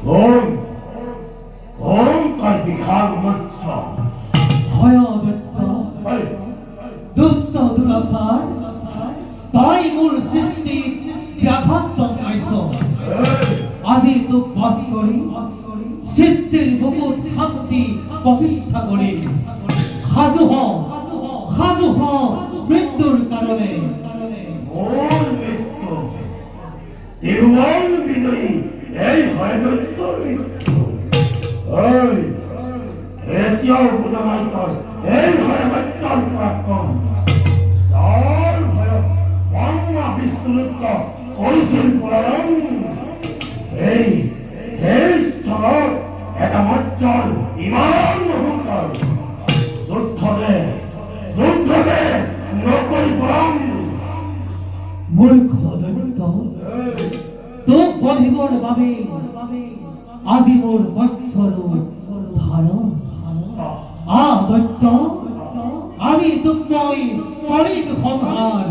ঘোর ঘোরঙ্কর বিহার মৎস্য হয় দত্ত দুষ্ট দুরাচাৰ তাই মোৰ সৃষ্টি ব্যাঘাত জন্মাইছ আজি তোক বধ কৰি সৃষ্টিৰ বুকুত শান্তি প্ৰতিষ্ঠা কৰি সাজু হ মৃত্যুৰ কাৰণে মোৰ মৃত্যু তিৰুমল বিজয়ী এই হয় দৈত্যৰ মৃত্যু এতিয়াও বুজা নাই তই এই হয় সত্যৰ পৰাক্ৰম যাৰ ভয়ত ব্ৰহ্মা বিষ্ণুৰুক্ত কৰিছিল পলায়ন এই স্থলত এটা মজ্জল ইমান অহংকাৰ যুদ্ধতে নকৰি পৰাম মূৰ্খ দৈত্য তোক বধিবৰ বাবে আজি মোৰ মৎস্যৰূপ ধাৰণ দৈত্য আজি তোক মই কৰিম সংহাৰ